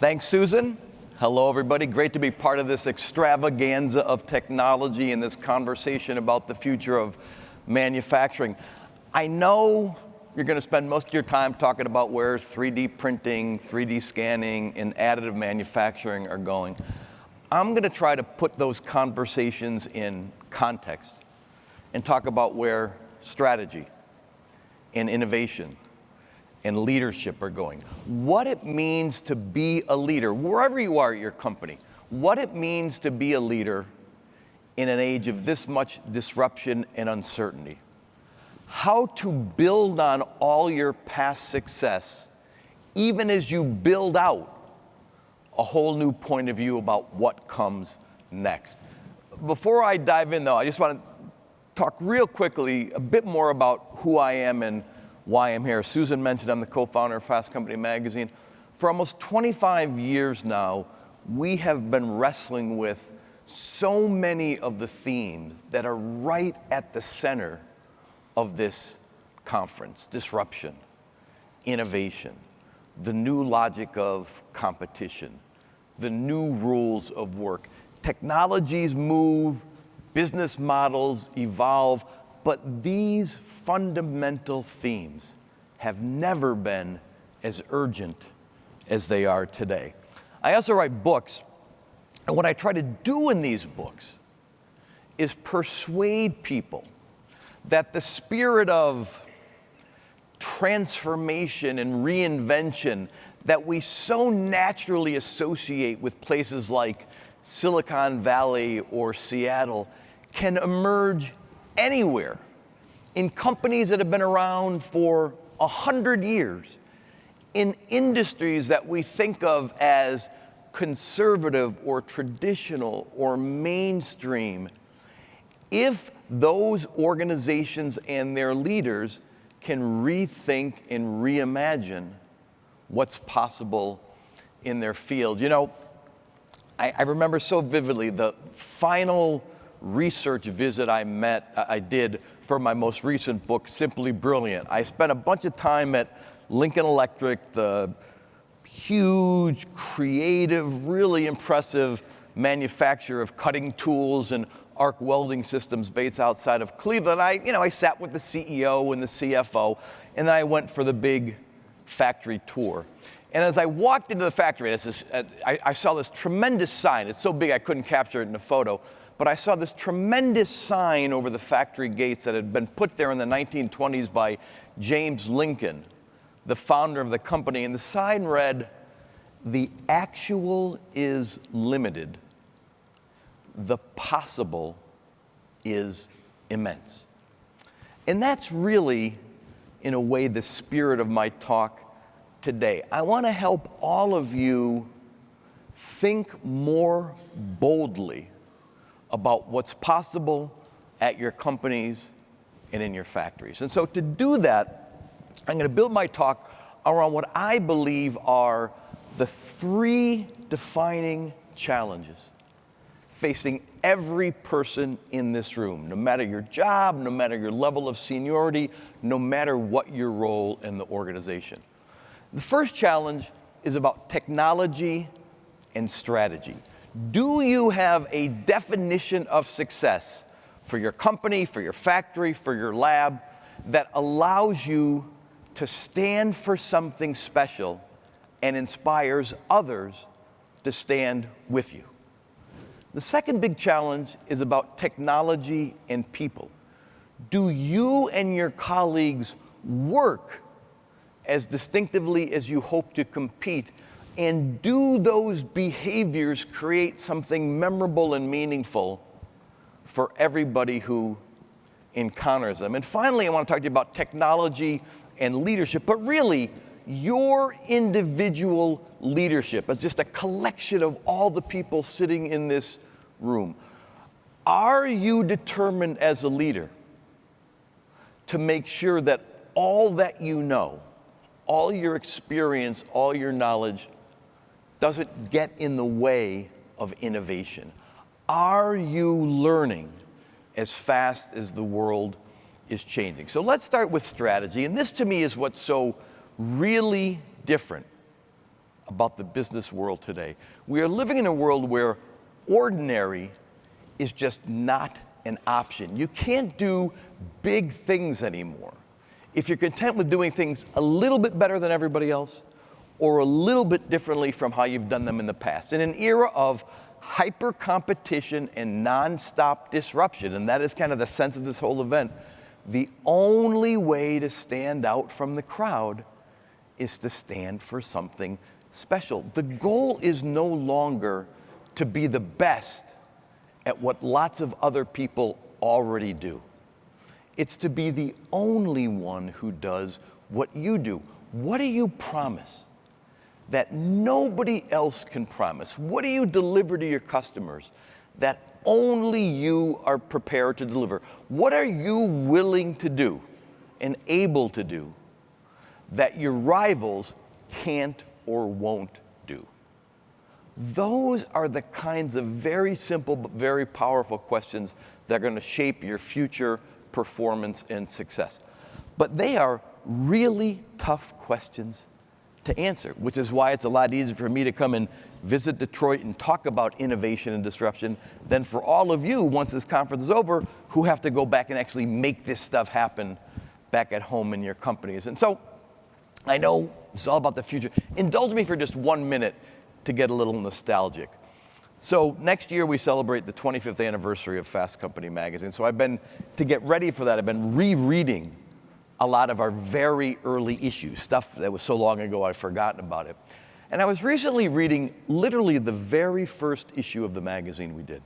Thanks, Susan. Hello, everybody. Great to be part of this extravaganza of technology and this conversation about the future of manufacturing. I know you're going to spend most of your time talking about where 3D printing, 3D scanning, and additive manufacturing are going. I'm going to try to put those conversations in context and talk about where strategy and innovation and leadership are going. What it means to be a leader, wherever you are at your company, what it means to be a leader in an age of this much disruption and uncertainty. How to build on all your past success, even as you build out a whole new point of view about what comes next. Before I dive in, though, I just want to talk real quickly a bit more about who I am and why I'm here. Susan mentioned I'm the co-founder of Fast Company magazine. For almost 25 years now, we have been wrestling with so many of the themes that are right at the center of this conference: disruption, innovation, the new logic of competition, the new rules of work. Technologies move, business models evolve, but these fundamental themes have never been as urgent as they are today. I also write books, and what I try to do in these books is persuade people that the spirit of transformation and reinvention that we so naturally associate with places like Silicon Valley or Seattle can emerge anywhere, in companies that have been around for 100 years, in industries that we think of as conservative or traditional or mainstream, if those organizations and their leaders can rethink and reimagine what's possible in their field. You know, I remember so vividly the final research visit I did for my most recent book, Simply Brilliant. I spent a bunch of time at Lincoln Electric, the huge, creative, really impressive manufacturer of cutting tools and arc welding systems based outside of Cleveland. I sat with the CEO and the CFO, and then I went for the big factory tour. And as I walked into the factory, I saw this tremendous sign. It's so big I couldn't capture it in a photo. But I saw this tremendous sign over the factory gates that had been put there in the 1920s by James Lincoln, the founder of the company. And the sign read, "The actual is limited. The possible is immense." And that's really, in a way, the spirit of my talk today. I want to help all of you think more boldly about what's possible at your companies and in your factories. And so to do that, I'm going to build my talk around what I believe are the three defining challenges facing every person in this room, no matter your job, no matter your level of seniority, no matter what your role in the organization. The first challenge is about technology and strategy. Do you have a definition of success for your company, for your factory, for your lab that allows you to stand for something special and inspires others to stand with you? The second big challenge is about technology and people. Do you and your colleagues work as distinctively as you hope to compete? And do those behaviors create something memorable and meaningful for everybody who encounters them? And finally, I want to talk to you about technology and leadership, but really your individual leadership as just a collection of all the people sitting in this room. Are you determined as a leader to make sure that all that you know, all your experience, all your knowledge doesn't get in the way of innovation? Are you learning as fast as the world is changing? So let's start with strategy. And this to me is what's so really different about the business world today. We are living in a world where ordinary is just not an option. You can't do big things anymore. If you're content with doing things a little bit better than everybody else, or a little bit differently from how you've done them in the past. In an era of hyper competition and nonstop disruption, and that is kind of the sense of this whole event, the only way to stand out from the crowd is to stand for something special. The goal is no longer to be the best at what lots of other people already do. It's to be the only one who does what you do. What do you promise that nobody else can promise? What do you deliver to your customers that only you are prepared to deliver? What are you willing to do and able to do that your rivals can't or won't do? Those are the kinds of very simple but very powerful questions that are going to shape your future performance and success. But they are really tough questions to answer, which is why it's a lot easier for me to come and visit Detroit and talk about innovation and disruption than for all of you, once this conference is over, who have to go back and actually make this stuff happen back at home in your companies. And so I know it's all about the future. Indulge me for just 1 minute to get a little nostalgic. So next year we celebrate the 25th anniversary of Fast Company magazine. So to get ready for that, I've been rereading a lot of our very early issues, stuff that was so long ago I've forgotten about it. And I was recently reading literally the very first issue of the magazine we did.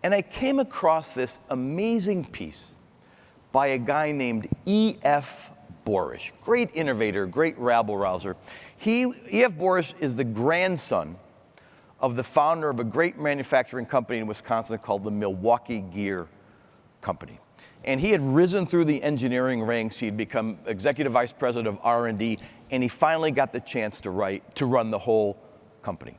And I came across this amazing piece by a guy named E.F. Borish, great innovator, great rabble-rouser. E.F. Borish is the grandson of the founder of a great manufacturing company in Wisconsin called the Milwaukee Gear Company. And he had risen through the engineering ranks. He had become executive vice president of R&D, and he finally got the chance to run the whole company.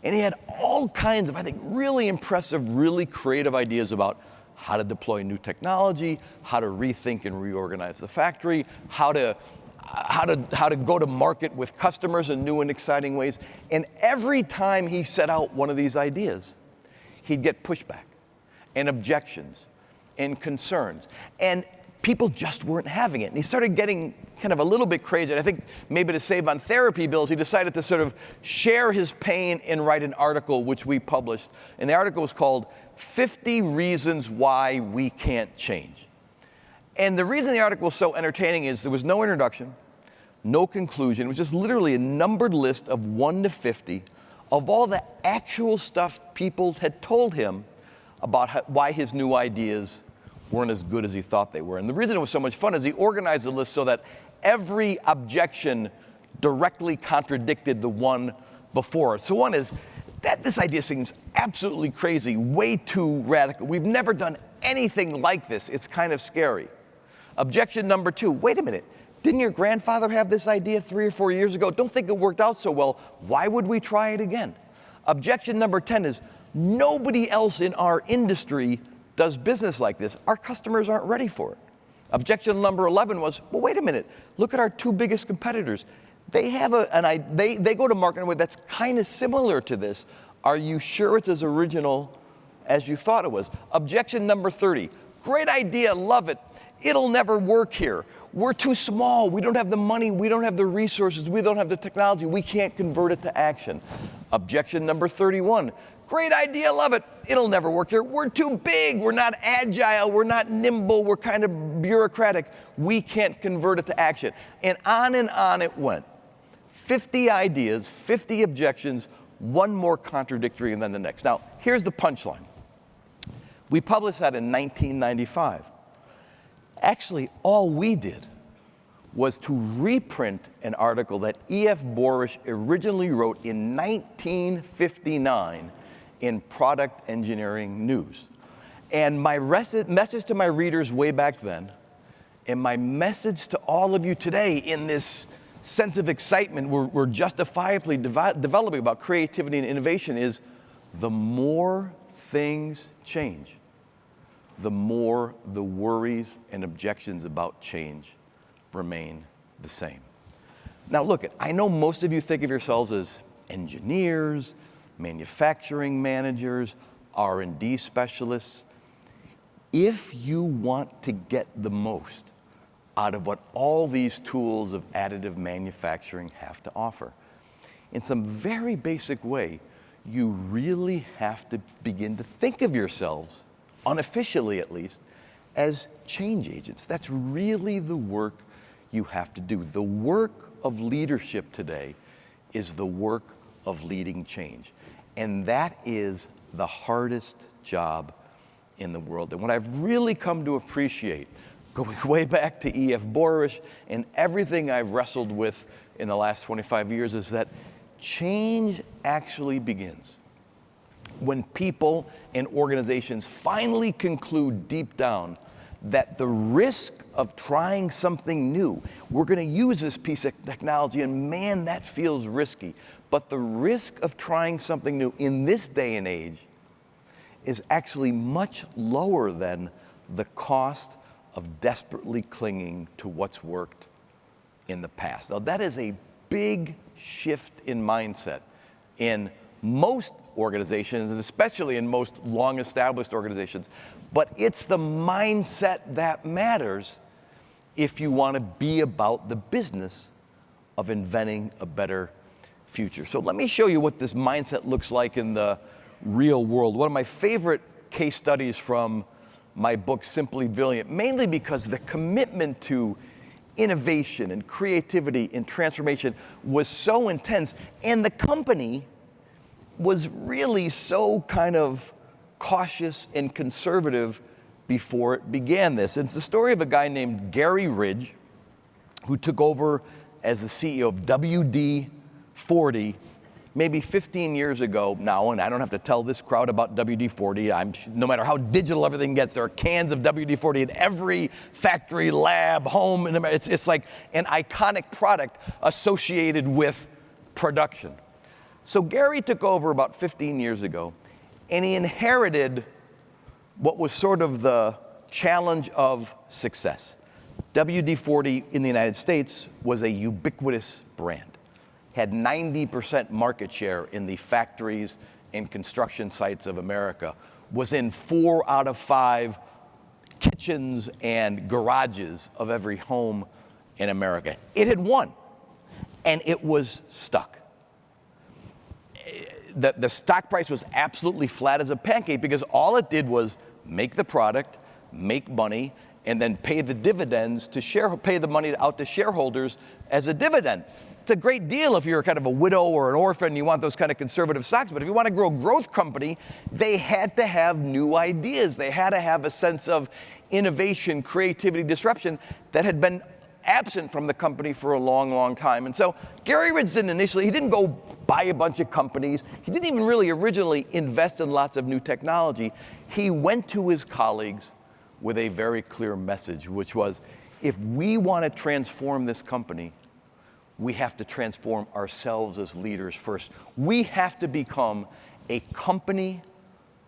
And he had all kinds of, I think, really impressive, really creative ideas about how to deploy new technology, how to rethink and reorganize the factory, how to go to market with customers in new and exciting ways. And every time he set out one of these ideas, he'd get pushback and objections and concerns. And people just weren't having it. And he started getting kind of a little bit crazy. And I think maybe to save on therapy bills, he decided to sort of share his pain and write an article, which we published. And the article was called 50 Reasons Why We Can't Change. And the reason the article was so entertaining is there was no introduction, no conclusion. It was just literally a numbered list of 1 to 50 of all the actual stuff people had told him about why his new ideas weren't as good as he thought they were. And the reason it was so much fun is he organized the list so that every objection directly contradicted the one before it. So one is that this idea seems absolutely crazy, way too radical. We've never done anything like this. It's kind of scary. Objection number 2, wait a minute. Didn't your grandfather have this idea 3 or 4 years ago? Don't think it worked out so well. Why would we try it again? Objection number 10 is nobody else in our industry does business like this. Our customers aren't ready for it. Objection number 11 was, well, wait a minute. Look at our 2 biggest competitors. They have they go to market in a way that's kind of similar to this. Are you sure it's as original as you thought it was? Objection number 30. Great idea, love it. It'll never work here. We're too small. We don't have the money. We don't have the resources. We don't have the technology. We can't convert it to action. Objection number 31. Great idea, love it. It'll never work here. We're too big. We're not agile. We're not nimble. We're kind of bureaucratic. We can't convert it to action. And on it went. 50 ideas, 50 objections, one more contradictory than the next. Now, here's the punchline. We published that in 1995. Actually, all we did was to reprint an article that E.F. Borish originally wrote in 1959 in Product Engineering News. And my message to my readers way back then, and my message to all of you today in this sense of excitement we're justifiably developing about creativity and innovation is the more things change, the more the worries and objections about change remain the same. Now look, I know most of you think of yourselves as engineers, manufacturing managers, R&D specialists. If you want to get the most out of what all these tools of additive manufacturing have to offer, in some very basic way, you really have to begin to think of yourselves, unofficially at least, as change agents. That's really the work you have to do. The work of leadership today is the work of leading change. And that is the hardest job in the world. And what I've really come to appreciate, going way back to E.F. Borish and everything I've wrestled with in the last 25 years, is that change actually begins when people and organizations finally conclude deep down that the risk of trying something new, we're going to use this piece of technology and man, that feels risky. But the risk of trying something new in this day and age is actually much lower than the cost of desperately clinging to what's worked in the past. Now, that is a big shift in mindset in most organizations, and especially in most long-established organizations. But it's the mindset that matters if you want to be about the business of inventing a better future. So let me show you what this mindset looks like in the real world. One of my favorite case studies from my book, Simply Brilliant, mainly because the commitment to innovation and creativity and transformation was so intense, and the company was really so kind of cautious and conservative before it began this. It's the story of a guy named Gary Ridge, who took over as the CEO of WD-40 maybe 15 years ago now, and I don't have to tell this crowd about WD-40. No matter how digital everything gets, there are cans of WD-40 in every factory, lab, home, and it's like an iconic product associated with production. So Gary took over about 15 years ago, and he inherited what was sort of the challenge of success. WD-40 in the United States was a ubiquitous brand. Had 90% market share in the factories and construction sites of America, was in 4 out of 5 kitchens and garages of every home in America. It had won, and it was stuck. The stock price was absolutely flat as a pancake because all it did was make the product, make money, and then pay the dividends to pay the money out to shareholders as a dividend. It's a great deal if you're kind of a widow or an orphan and you want those kind of conservative stocks. But if you want to grow a growth company, they had to have new ideas. They had to have a sense of innovation, creativity, disruption that had been absent from the company for a long, long time. And so Gary Ridge he didn't go buy a bunch of companies. He didn't even really originally invest in lots of new technology. He went to his colleagues with a very clear message, which was, if we want to transform this company, we have to transform ourselves as leaders first. We have to become a company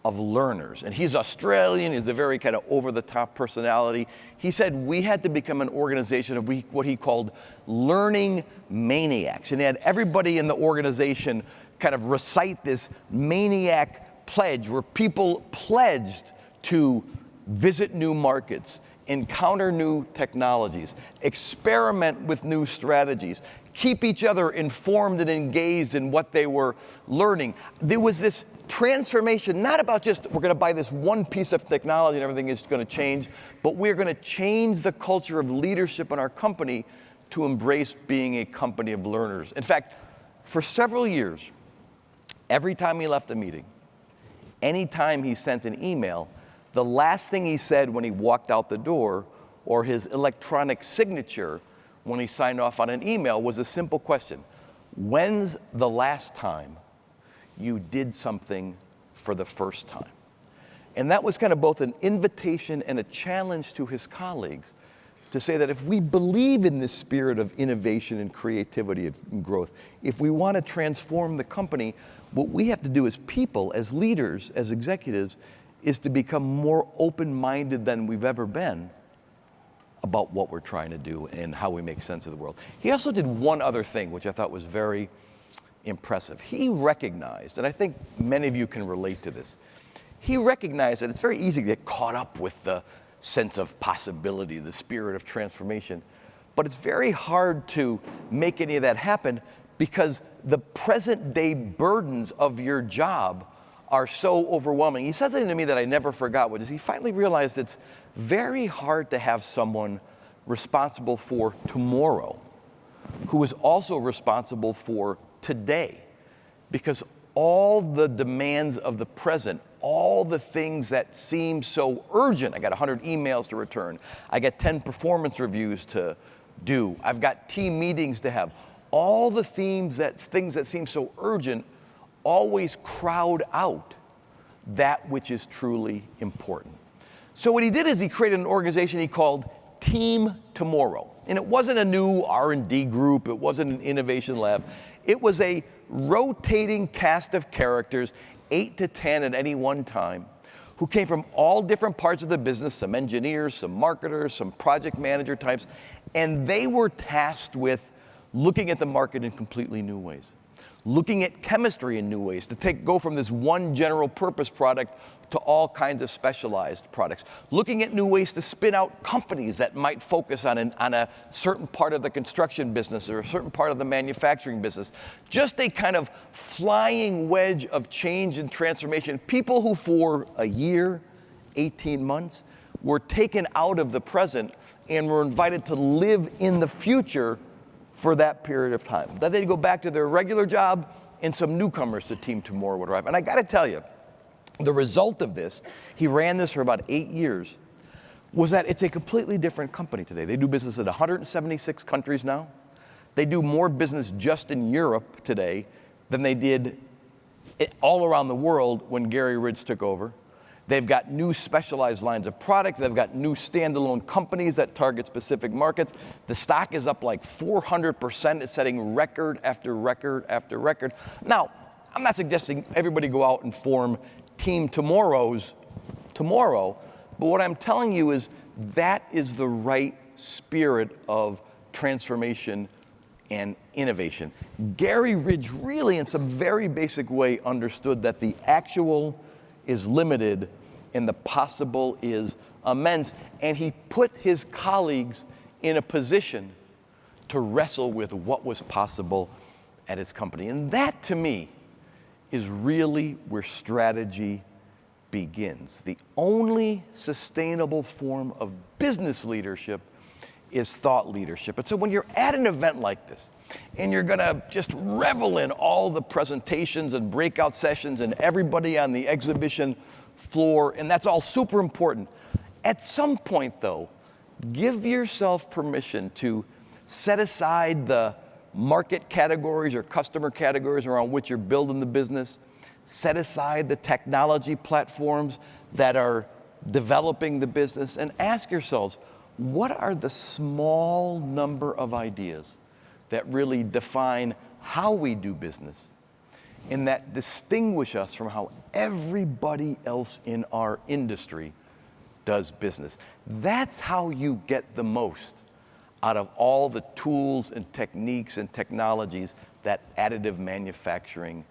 of learners. And he's Australian, he's a very kind of over-the-top personality. He said we had to become an organization of what he called learning maniacs. And he had everybody in the organization kind of recite this maniac pledge where people pledged to visit new markets, encounter new technologies, experiment with new strategies, keep each other informed and engaged in what they were learning. There was this transformation, not about just we're going to buy this one piece of technology and everything is going to change, but we're going to change the culture of leadership in our company to embrace being a company of learners. In fact, for several years, every time he left a meeting, anytime he sent an email, the last thing he said when he walked out the door, or his electronic signature when he signed off on an email, was a simple question: when's the last time you did something for the first time? And that was kind of both an invitation and a challenge to his colleagues to say that if we believe in this spirit of innovation and creativity and growth, if we want to transform the company, what we have to do as people, as leaders, as executives, is to become more open-minded than we've ever been about what we're trying to do and how we make sense of the world. He also did one other thing, which I thought was very impressive. He recognized, and I think many of you can relate to this, he recognized that it's very easy to get caught up with the sense of possibility, the spirit of transformation, but it's very hard to make any of that happen because the present day burdens of your job are so overwhelming. He said something to me that I never forgot, which is he finally realized it's very hard to have someone responsible for tomorrow who is also responsible for today, because all the demands of the present, all the things that seem so urgent, I got 100 emails to return, I got 10 performance reviews to do, I've got team meetings to have, all the things that seem so urgent always crowd out that which is truly important. So what he did is he created an organization he called Team Tomorrow. And it wasn't a new R&D group, it wasn't an innovation lab. It was a rotating cast of characters, 8 to 10 at any one time, who came from all different parts of the business, some engineers, some marketers, some project manager types, and they were tasked with looking at the market in completely new ways, looking at chemistry in new ways, to go from this one general purpose product to all kinds of specialized products, looking at new ways to spin out companies that might focus on a certain part of the construction business or a certain part of the manufacturing business. Just a kind of flying wedge of change and transformation. People who for a year, 18 months, were taken out of the present and were invited to live in the future for that period of time. Then they'd go back to their regular job and some newcomers to Team Tomorrow would arrive. And I gotta tell you, the result of this, he ran this for about 8 years, was that it's a completely different company today. They do business in 176 countries now. They do more business just in Europe today than they did all around the world when Gary Ridge took over. They've got new specialized lines of product. They've got new standalone companies that target specific markets. The stock is up like 400%. It's setting record after record after record. Now, I'm not suggesting everybody go out and form Team Tomorrow's tomorrow, but what I'm telling you is that is the right spirit of transformation and innovation. Gary Ridge really, in some very basic way, understood that the actual is limited and the possible is immense, and he put his colleagues in a position to wrestle with what was possible at his company. And that, to me, is really where strategy begins. The only sustainable form of business leadership is thought leadership. And so when you're at an event like this, and you're gonna just revel in all the presentations and breakout sessions and everybody on the exhibition floor, and that's all super important. At some point, though, give yourself permission to set aside the market categories or customer categories around which you're building the business, set aside the technology platforms that are developing the business, and ask yourselves, what are the small number of ideas that really define how we do business and that distinguish us from how everybody else in our industry does business? That's how you get the most out of all the tools and techniques and technologies that additive manufacturing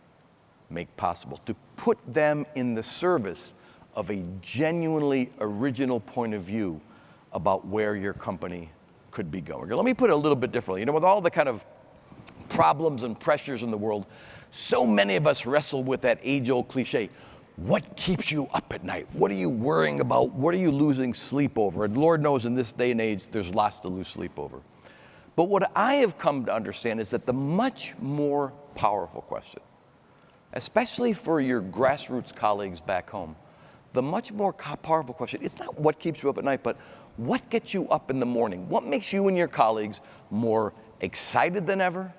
make possible, to put them in the service of a genuinely original point of view about where your company could be going. Let me put it a little bit differently. You know, with all the kind of problems and pressures in the world, so many of us wrestle with that age-old cliche. What keeps you up at night? What are you worrying about? What are you losing sleep over? And Lord knows in this day and age, there's lots to lose sleep over. But what I have come to understand is that the much more powerful question, especially for your grassroots colleagues back home, the much more powerful question, it's not what keeps you up at night, but what gets you up in the morning? What makes you and your colleagues more excited than ever,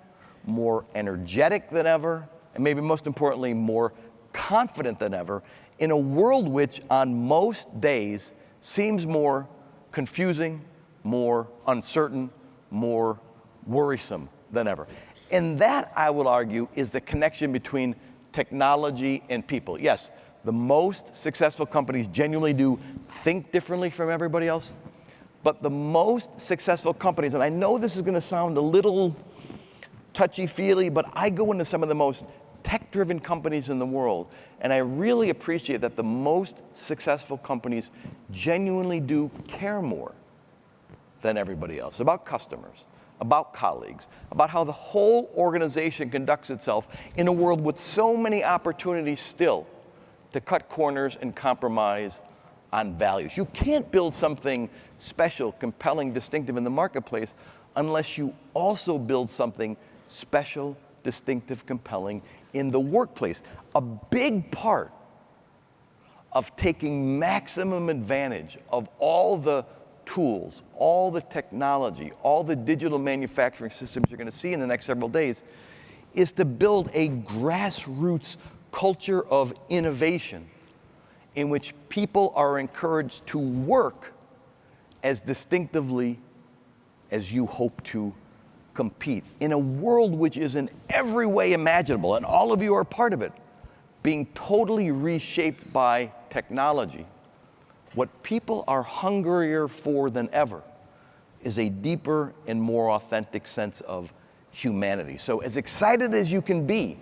more energetic than ever, and maybe most importantly, more confident than ever in a world which on most days seems more confusing, more uncertain, more worrisome than ever. And that, I will argue, is the connection between technology and people. Yes, the most successful companies genuinely do think differently from everybody else, but the most successful companies, and I know this is going to sound a little touchy-feely, but I go into some of the most tech-driven companies in the world, and I really appreciate that the most successful companies genuinely do care more than everybody else about customers, about colleagues, about how the whole organization conducts itself in a world with so many opportunities still to cut corners and compromise on values. You can't build something special, compelling, distinctive in the marketplace unless you also build something special, distinctive, compelling in the workplace. A big part of taking maximum advantage of all the tools, all the technology, all the digital manufacturing systems you're going to see in the next several days is to build a grassroots culture of innovation in which people are encouraged to work as distinctively as you hope to compete in a world which is in every way imaginable, and all of you are part of it, being totally reshaped by technology. What people are hungrier for than ever is a deeper and more authentic sense of humanity. So as excited as you can be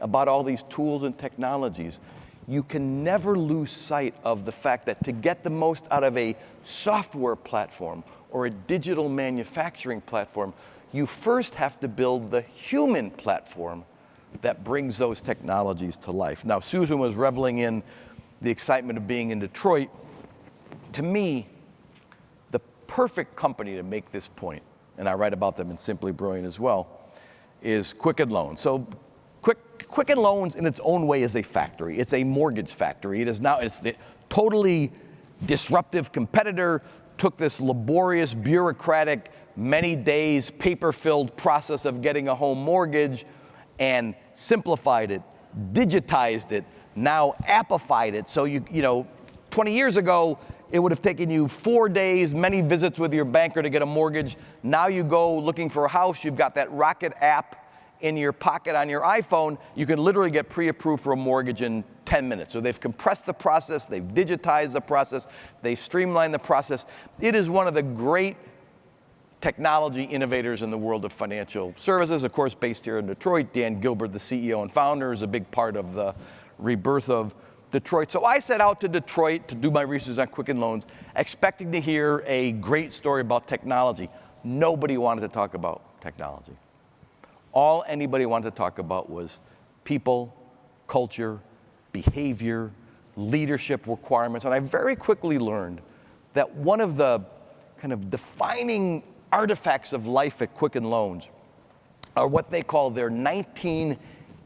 about all these tools and technologies, you can never lose sight of the fact that to get the most out of a software platform or a digital manufacturing platform, you first have to build the human platform that brings those technologies to life. Now, Susan was reveling in the excitement of being in Detroit. To me, the perfect company to make this point, and I write about them in Simply Brilliant as well, is Quicken Loans. So Quicken Loans in its own way is a factory. It's a mortgage factory. It's the totally disruptive competitor, took this laborious, bureaucratic, many days, paper-filled process of getting a home mortgage and simplified it, digitized it, now appified it. So you know, 20 years ago, it would have taken you 4 days, many visits with your banker to get a mortgage. Now you go looking for a house, you've got that Rocket app in your pocket on your iPhone, you can literally get pre-approved for a mortgage in 10 minutes. So they've compressed the process, they've digitized the process, they've streamlined the process. It is one of the great technology innovators in the world of financial services, of course, based here in Detroit. Dan Gilbert, the CEO and founder, is a big part of the rebirth of Detroit. So I set out to Detroit to do my research on Quicken Loans, expecting to hear a great story about technology. Nobody wanted to talk about technology. All anybody wanted to talk about was people, culture, behavior, leadership requirements. And I very quickly learned that one of the kind of defining artifacts of life at Quicken Loans are what they call their 19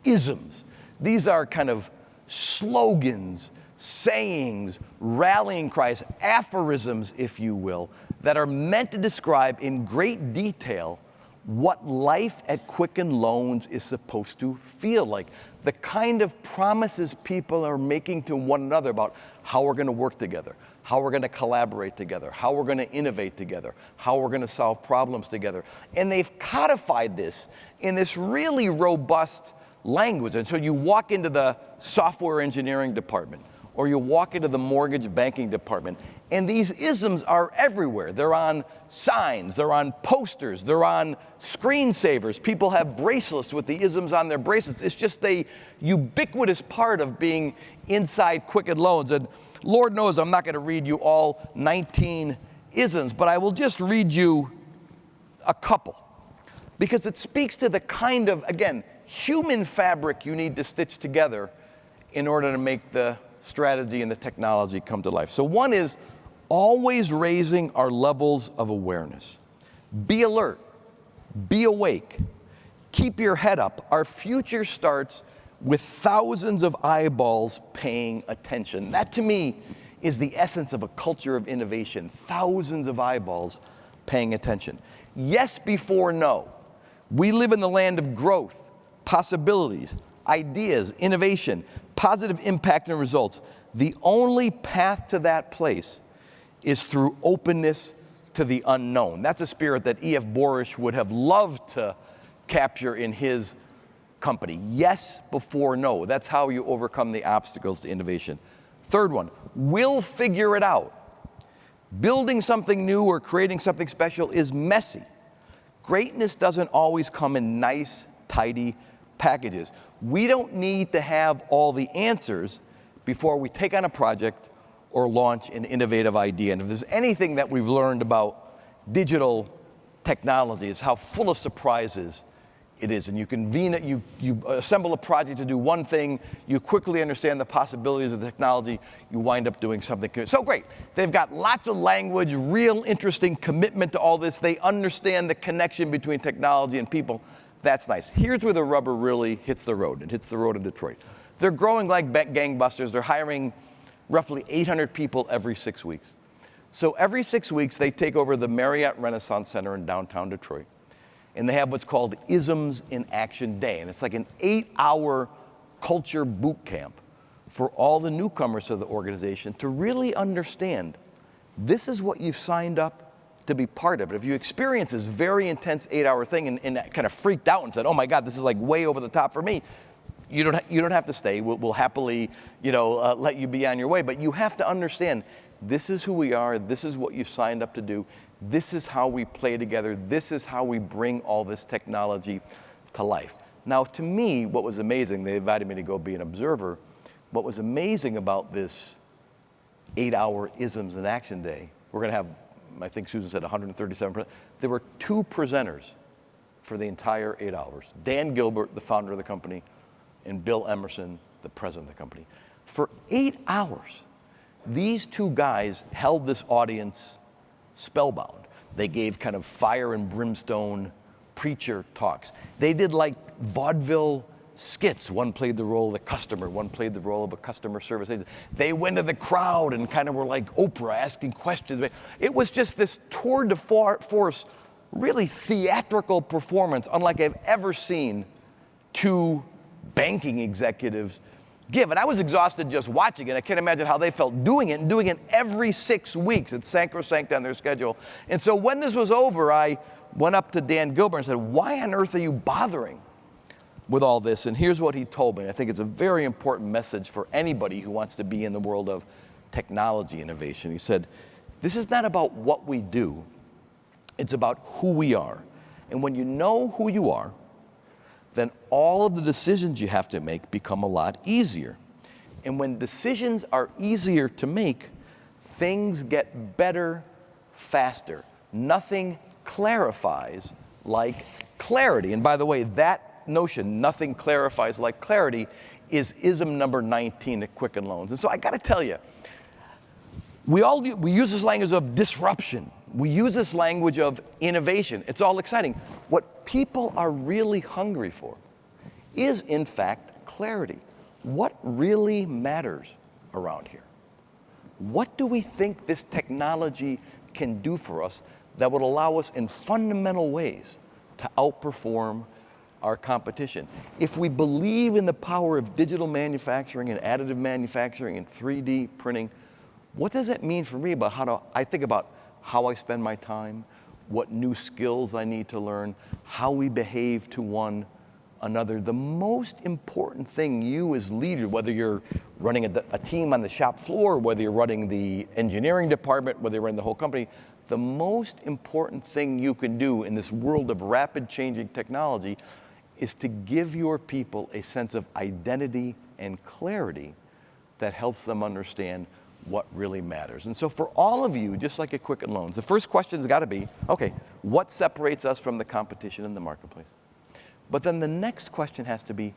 isms. These are kind of slogans, sayings, rallying cries, aphorisms, if you will, that are meant to describe in great detail what life at Quicken Loans is supposed to feel like. The kind of promises people are making to one another about how we're going to work together, how we're going to collaborate together, how we're going to innovate together, how we're going to solve problems together. And they've codified this in this really robust language. And so you walk into the software engineering department, or you walk into the mortgage banking department, and these isms are everywhere. They're on signs, they're on posters, they're on screensavers. People have bracelets with the isms on their bracelets. It's just a ubiquitous part of being inside Quicken Loans. And Lord knows I'm not going to read you all 19 isms, but I will just read you a couple, because it speaks to the kind of, again, human fabric you need to stitch together in order to make the strategy and the technology come to life. So one is always raising our levels of awareness. Be alert, be awake, keep your head up. Our future starts with thousands of eyeballs paying attention. That to me is the essence of a culture of innovation, thousands of eyeballs paying attention. Yes before no. We live in the land of growth, possibilities, ideas, innovation, positive impact and results. The only path to that place is through openness to the unknown. That's a spirit that E.F. Borish would have loved to capture in his company. Yes before no. That's how you overcome the obstacles to innovation. Third one, we'll figure it out. Building something new or creating something special is messy, Greatness doesn't always come in nice, tidy packages. We don't need to have all the answers before we take on a project or launch an innovative idea. And if there's anything that we've learned about digital technology, it's how full of surprises it is. And you assemble a project to do one thing, you quickly understand the possibilities of the technology, you wind up doing something so great. They've got lots of language, real interesting commitment to all this. They understand the connection between technology and people. That's nice. Here's where the rubber really hits the road. It hits the road in Detroit. They're growing like gangbusters. They're hiring roughly 800 people every 6 weeks. So every 6 weeks, they take over the Marriott Renaissance Center in downtown Detroit. And they have what's called Isms in Action Day. And it's like an 8-hour culture boot camp for all the newcomers to the organization to really understand this is what you've signed up to be part of. If you experience this very intense 8-hour thing and kind of freaked out and said, oh my God, this is like way over the top for me, you don't have to stay. We'll happily let you be on your way. But you have to understand this is who we are. This is what you've signed up to do. This is how we play together. This is how we bring all this technology to life. Now, to me, what was amazing, they invited me to go be an observer. What was amazing about this 8-hour Isms in Action Day, we're going to have, I think Susan said 137%. There were 2 presenters for the entire 8 hours. Dan Gilbert, the founder of the company, and Bill Emerson, the president of the company. For 8 hours, these 2 guys held this audience spellbound. They gave kind of fire and brimstone preacher talks. They did like vaudeville skits. One played the role of the customer, one played the role of a customer service agent. They went to the crowd and kind of were like Oprah asking questions. It was just this tour de force, really theatrical performance, unlike I've ever seen 2 banking executives give. And I was exhausted just watching it. I can't imagine how they felt doing it, and doing it every 6 weeks. It's sacrosanct on their schedule. And so when this was over, I went up to Dan Gilbert and said, why on earth are you bothering with all this? And here's what he told me. I think it's a very important message for anybody who wants to be in the world of technology innovation. He said, this is not about what we do. It's about who we are. And when you know who you are, then all of the decisions you have to make become a lot easier. And when decisions are easier to make, things get better faster. Nothing clarifies like clarity. And by the way, that notion, nothing clarifies like clarity, is ism number 19 at Quicken Loans. And so I got to tell you, we use this language of disruption. We use this language of innovation. It's all exciting. What people are really hungry for is, in fact, clarity. What really matters around here? What do we think this technology can do for us that would allow us in fundamental ways to outperform our competition? If we believe in the power of digital manufacturing and additive manufacturing and 3D printing, what does that mean for me about I think about how I spend my time, what new skills I need to learn, how we behave to one another? The most important thing you as leader, whether you're running a team on the shop floor, whether you're running the engineering department, whether you're running the whole company, the most important thing you can do in this world of rapid changing technology is to give your people a sense of identity and clarity that helps them understand what really matters. And so for all of you, just like at Quicken Loans, the first question's got to be, okay, what separates us from the competition in the marketplace? But then the next question has to be,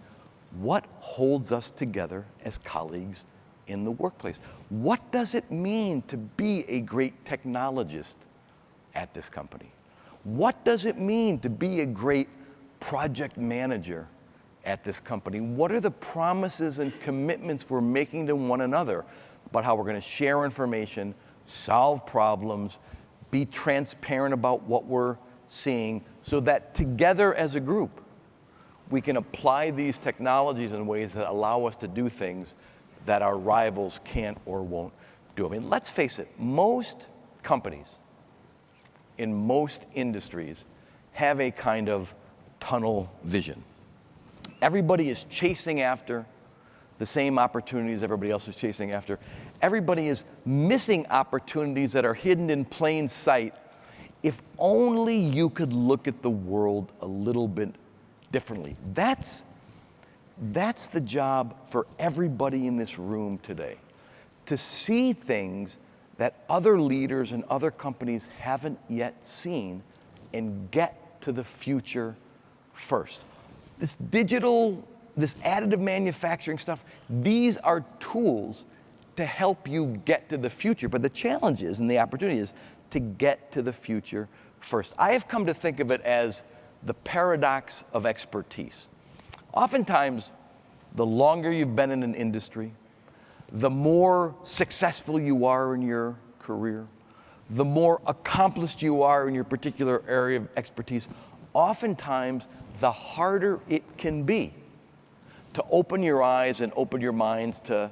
what holds us together as colleagues in the workplace? What does it mean to be a great technologist at this company? What does it mean to be a great project manager at this company? What are the promises and commitments we're making to one another about how we're going to share information, solve problems, be transparent about what we're seeing, so that together as a group, we can apply these technologies in ways that allow us to do things that our rivals can't or won't do. I mean, let's face it, most companies in most industries have a kind of tunnel vision. Everybody is chasing after the same opportunities everybody else is chasing after. Everybody is missing opportunities that are hidden in plain sight. if only you could look at the world a little bit differently. That's the job for everybody in this room today, to see things that other leaders and other companies haven't yet seen and get to the future first. This digital, this additive manufacturing stuff, these are tools to help you get to the future. But the challenge is, and the opportunity is, to get to the future first. I have come to think of it as the paradox of expertise. Oftentimes, the longer you've been in an industry, the more successful you are in your career, the more accomplished you are in your particular area of expertise, oftentimes the harder it can be to open your eyes and open your minds to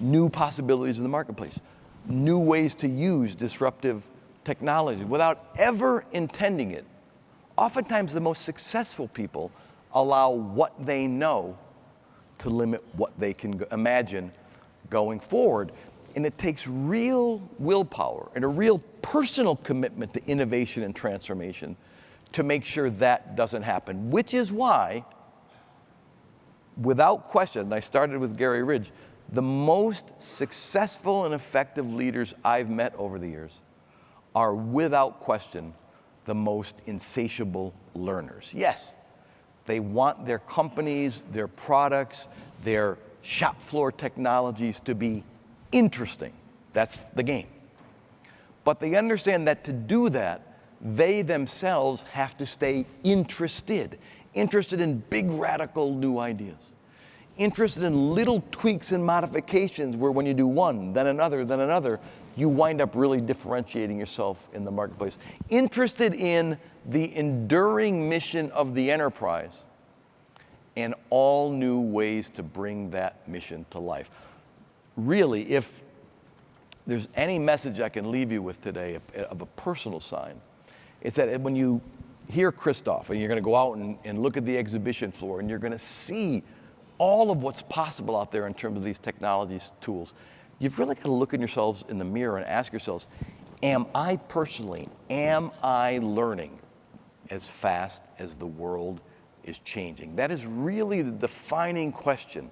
new possibilities in the marketplace, new ways to use disruptive technology without ever intending it. Oftentimes the most successful people allow what they know to limit what they can imagine going forward. And it takes real willpower and a real personal commitment to innovation and transformation to make sure that doesn't happen, which is why, without question, and I started with Gary Ridge, the most successful and effective leaders I've met over the years are, without question, the most insatiable learners. Yes, they want their companies, their products, their shop floor technologies to be interesting. That's the game. But they understand that to do that, they themselves have to stay interested in big, radical new ideas, interested in little tweaks and modifications where when you do one, then another, you wind up really differentiating yourself in the marketplace. Interested in the enduring mission of the enterprise and all new ways to bring that mission to life. Really, if there's any message I can leave you with today of a personal sign, it's that when you hear Christoph and you're going to go out and look at the exhibition floor and you're going to see all of what's possible out there in terms of these technologies, tools, you've really got to look at yourselves in the mirror and ask yourselves, am I learning as fast as the world is changing? That is really the defining question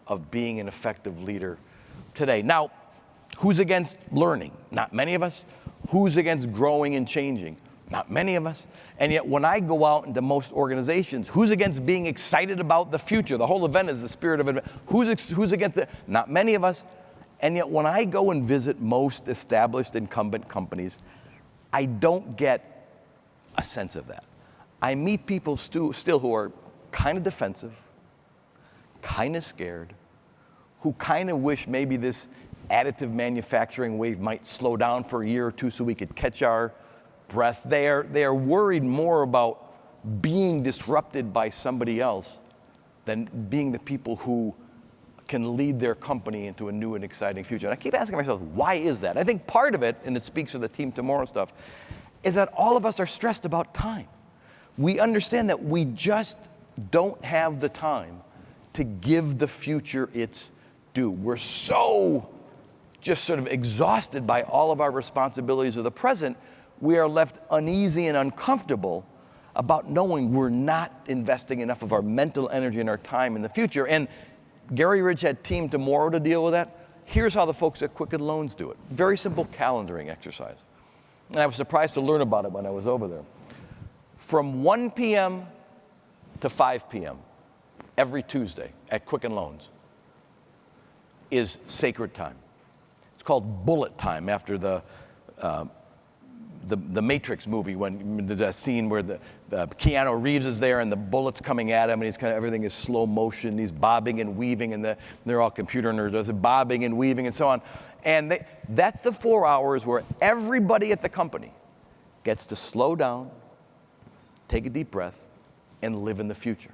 of being an effective leader today. Now, who's against learning? Not many of us. Who's against growing and changing? Not many of us. And yet when I go out into most organizations, who's against being excited about the future? The whole event is the spirit of it. Who's against it? Not many of us. And yet when I go and visit most established incumbent companies, I don't get a sense of that. I meet people still who are kind of defensive, kind of scared, who kind of wish maybe this additive manufacturing wave might slow down for a year or two so we could catch our breath. They are worried more about being disrupted by somebody else than being the people who can lead their company into a new and exciting future. And I keep asking myself, why is that? I think part of it, and it speaks to the Team Tomorrow stuff, is that all of us are stressed about time. We understand that we just don't have the time to give the future its due. We're so just sort of exhausted by all of our responsibilities of the present, we are left uneasy and uncomfortable about knowing we're not investing enough of our mental energy and our time in the future. And Gary Ridge had Team Tomorrow to deal with that. Here's how the folks at Quicken Loans do it. Very simple calendaring exercise. And I was surprised to learn about it when I was over there. From 1 p.m. to 5 p.m. every Tuesday at Quicken Loans is sacred time. It's called bullet time after the Matrix movie, when there's a scene where the Keanu Reeves is there and the bullet's coming at him and he's kind of, everything is slow motion, he's bobbing and weaving, and they're all computer nerds, they're bobbing and weaving and so on. And that's the 4 hours where everybody at the company gets to slow down, take a deep breath, and live in the future.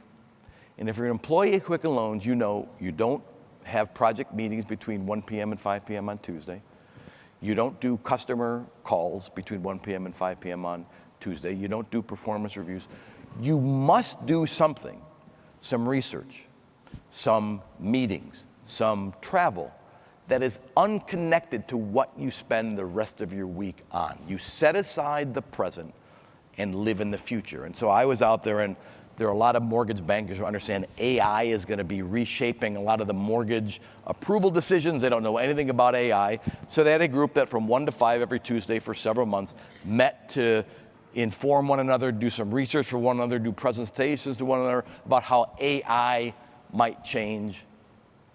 And if you're an employee at Quicken Loans, you know you don't have project meetings between 1 p.m. and 5 p.m. on Tuesday. You don't do customer calls between 1 p.m. and 5 p.m. on Tuesday. You don't do performance reviews. You must do something, some research, some meetings, some travel, that is unconnected to what you spend the rest of your week on. You set aside the present and live in the future. And so I was out there, and there are a lot of mortgage bankers who understand AI is going to be reshaping a lot of the mortgage approval decisions. They don't know anything about AI. So they had a group that from 1 to 5 every Tuesday for several months met to inform one another, do some research for one another, do presentations to one another about how AI might change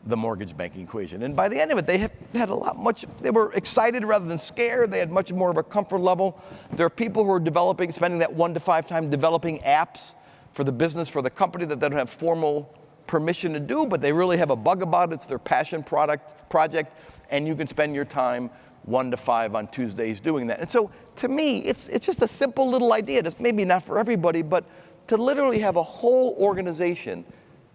the mortgage banking equation. And by the end of it, they they were excited rather than scared. They had much more of a comfort level. There are people who are spending that 1 to 5 time developing apps for the business, for the company that they don't have formal permission to do, but they really have a bug about it. It's their passion project, and you can spend your time 1 to 5 on Tuesdays doing that. And so to me, it's just a simple little idea. It's maybe not for everybody, but to literally have a whole organization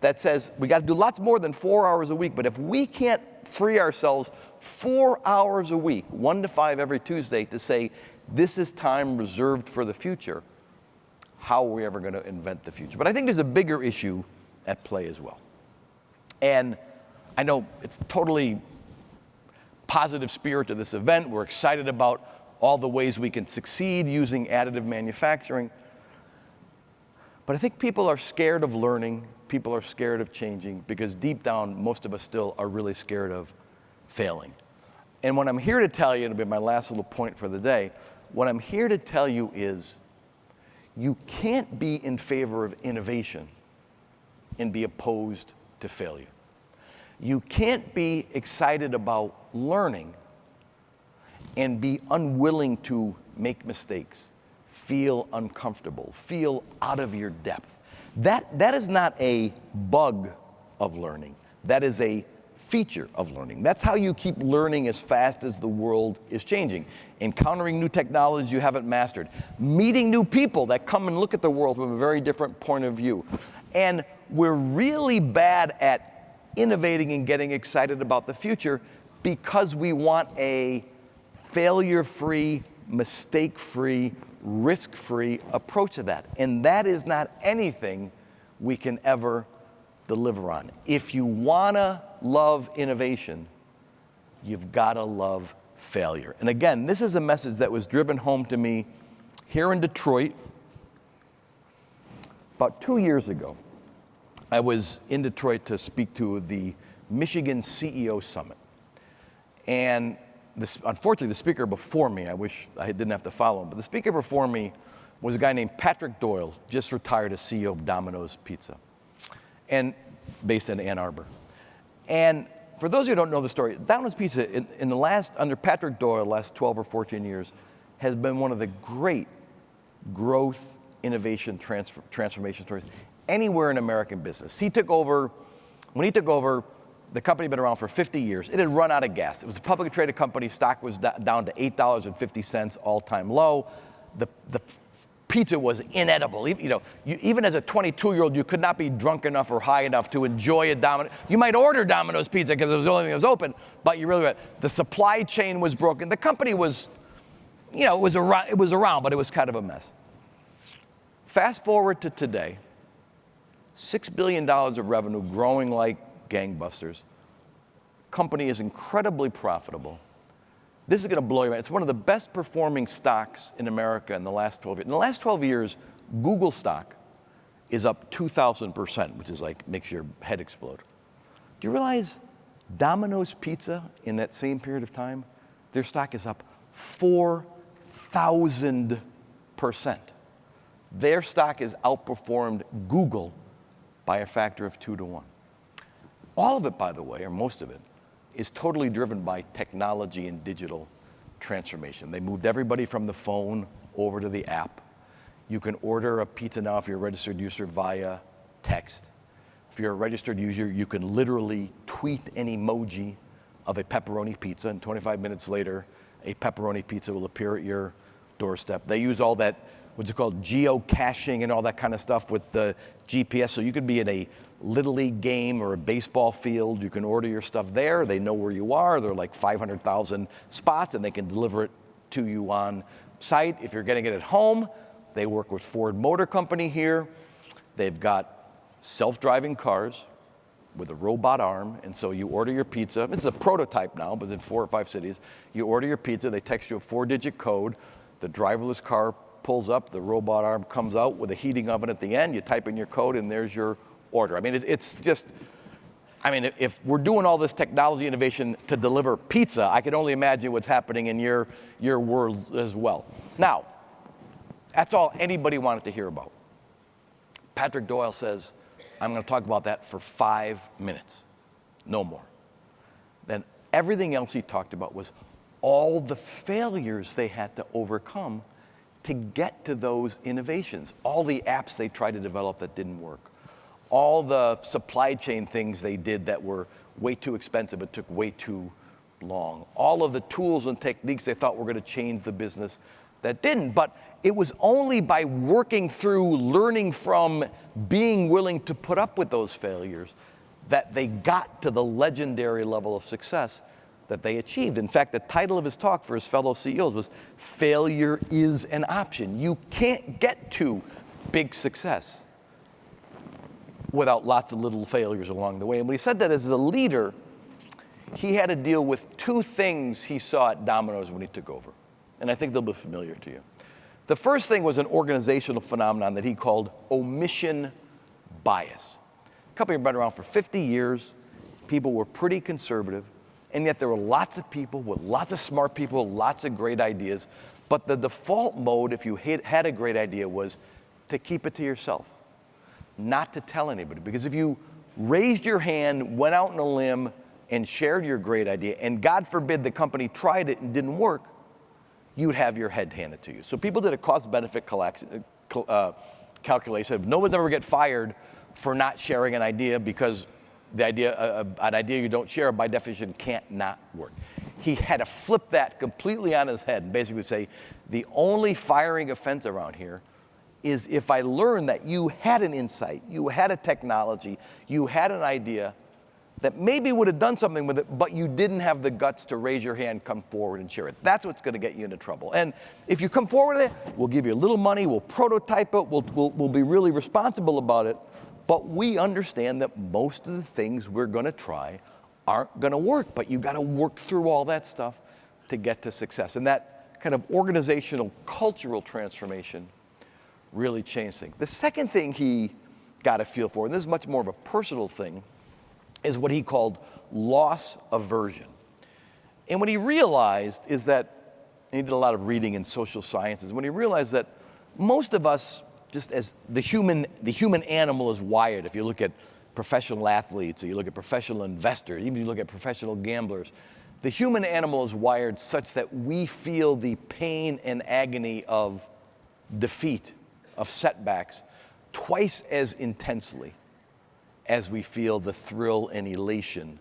that says we got to do lots more than 4 hours a week, but if we can't free ourselves 4 hours a week, 1 to 5 every Tuesday, to say this is time reserved for the future, how are we ever going to invent the future? But I think there's a bigger issue at play as well. And I know it's totally positive spirit to this event. We're excited about all the ways we can succeed using additive manufacturing. But I think people are scared of learning. People are scared of changing because deep down, most of us still are really scared of failing. And what I'm here to tell you, and it'll be my last little point for the day, what I'm here to tell you is you can't be in favor of innovation and be opposed to failure. You can't be excited about learning and be unwilling to make mistakes, feel uncomfortable, feel out of your depth. That is not a bug of learning. That is a feature of learning. That's how you keep learning as fast as the world is changing. Encountering new technologies you haven't mastered. Meeting new people that come and look at the world from a very different point of view. And we're really bad at innovating and getting excited about the future because we want a failure-free, mistake-free, risk-free approach to that. And that is not anything we can ever deliver on. If you want to love innovation, you've got to love failure. And again, this is a message that was driven home to me here in Detroit about 2 years ago. I was in Detroit to speak to the Michigan CEO Summit. And unfortunately, the speaker before me, I wish I didn't have to follow him, but the speaker before me was a guy named Patrick Doyle, just retired as CEO of Domino's Pizza, and based in Ann Arbor. And for those of you who don't know the story, Domino's Pizza, in the last, under Patrick Doyle, the last 12 or 14 years, has been one of the great growth, innovation, transformation stories anywhere in American business. When he took over, the company had been around for 50 years. It had run out of gas. It was a publicly traded company. Stock was down to $8.50, all-time low. The pizza was inedible. Even as a 22-year-old, you could not be drunk enough or high enough to enjoy a Domino's. You might order Domino's Pizza because it was the only thing that was open, but the supply chain was broken. The company was, it was around, but it was kind of a mess. Fast forward to today, $6 billion of revenue, growing like gangbusters. Company is incredibly profitable. This is going to blow your mind. It's one of the best performing stocks in America in the last 12 years. In the last 12 years, Google stock is up 2,000%, which is makes your head explode. Do you realize Domino's Pizza in that same period of time, their stock is up 4,000%. Their stock has outperformed Google by a factor of 2 to 1. All of it, by the way, or most of it, is totally driven by technology and digital transformation. They moved everybody from the phone over to the app. You can order a pizza now if you're a registered user via text. If you're a registered user, you can literally tweet an emoji of a pepperoni pizza, and 25 minutes later, a pepperoni pizza will appear at your doorstep. They use all that, what's it called, geocaching and all that kind of stuff with the GPS, so you could be in a Little League game or a baseball field. You can order your stuff there. They know where you are. There are like 500,000 spots, and they can deliver it to you on site. If you're getting it at home, they work with Ford Motor Company here. They've got self-driving cars. with a robot arm. And so you order your pizza. This is a prototype now, but it's in 4 or 5 cities. You order your pizza, they text you a 4-digit code. The driverless car pulls up, the robot arm comes out with a heating oven at the end. You type in your code, and there's your order. I mean, it's just, I mean, if we're doing all this technology innovation to deliver pizza, I can only imagine what's happening in your world as well. Now, that's all anybody wanted to hear about. Patrick Doyle says, I'm going to talk about that for 5 minutes, no more. Then everything else he talked about was all the failures they had to overcome to get to those innovations, all the apps they tried to develop that didn't work, all the supply chain things they did that were way too expensive, it took way too long, all of the tools and techniques they thought were going to change the business that didn't. But it was only by working through, learning from, being willing to put up with those failures that they got to the legendary level of success that they achieved. In fact, the title of his talk for his fellow CEOs was Failure is an Option. You can't get to big success without lots of little failures along the way. And when he said that as a leader, he had to deal with 2 things he saw at Domino's when he took over. And I think they'll be familiar to you. The first thing was an organizational phenomenon that he called omission bias. The company had been around for 50 years. People were pretty conservative. And yet there were lots of people with lots of smart people, lots of great ideas. But the default mode, if you had a great idea, was to keep it to yourself, not to tell anybody. Because if you raised your hand, went out on a limb, and shared your great idea, and God forbid the company tried it and didn't work, you'd have your head handed to you. So people did a cost-benefit calculation. No one's ever get fired for not sharing an idea, because the idea, an idea you don't share, by definition, can't not work. He had to flip that completely on his head and basically say, the only firing offense around here is if I learn that you had an insight, you had a technology, you had an idea that maybe would have done something with it, but you didn't have the guts to raise your hand, come forward and share it. That's what's going to get you into trouble. And if you come forward with it, we'll give you a little money, we'll prototype it, we'll be really responsible about it. But we understand that most of the things we're going to try aren't going to work. But you got to work through all that stuff to get to success. And that kind of organizational, cultural transformation really changed things. The second thing he got a feel for, and this is much more of a personal thing, is what he called loss aversion. And what he realized is that, and he did a lot of reading in social sciences, when he realized that most of us, just as the human animal is wired, if you look at professional athletes, or you look at professional investors, even if you look at professional gamblers, the human animal is wired such that we feel the pain and agony of defeat, of setbacks, twice as intensely as we feel the thrill and elation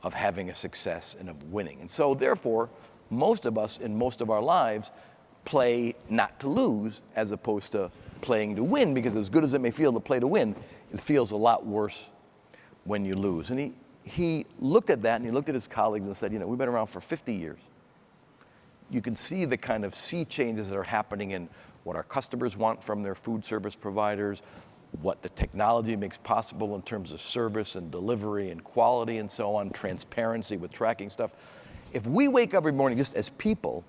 of having a success and of winning. And so therefore, most of us in most of our lives play not to lose as opposed to playing to win, because as good as it may feel to play to win, it feels a lot worse when you lose. And he looked at that, and he looked at his colleagues and said, you know, we've been around for 50 years. You can see the kind of sea changes that are happening in what our customers want from their food service providers, what the technology makes possible in terms of service and delivery and quality and so on, transparency with tracking stuff. If we wake up every morning just as people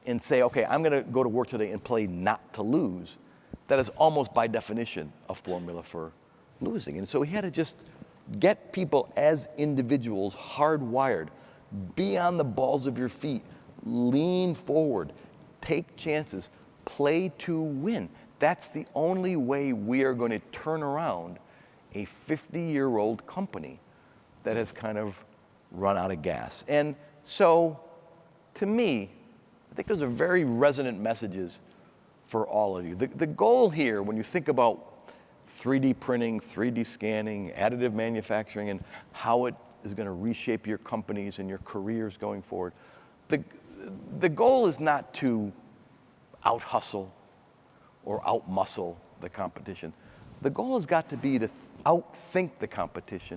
and say, okay, I'm going to go to work today and play not to lose, that is almost by definition a formula for losing. And so he had to just get people as individuals hardwired, be on the balls of your feet, lean forward, take chances, play to win. That's the only way we are going to turn around a 50-year-old company that has kind of run out of gas. And so, to me, I think those are very resonant messages for all of you. The goal here, when you think about 3D printing, 3D scanning, additive manufacturing, and how it is going to reshape your companies and your careers going forward, the goal is not to out-hustle or out-muscle the competition. The goal has got to be to outthink the competition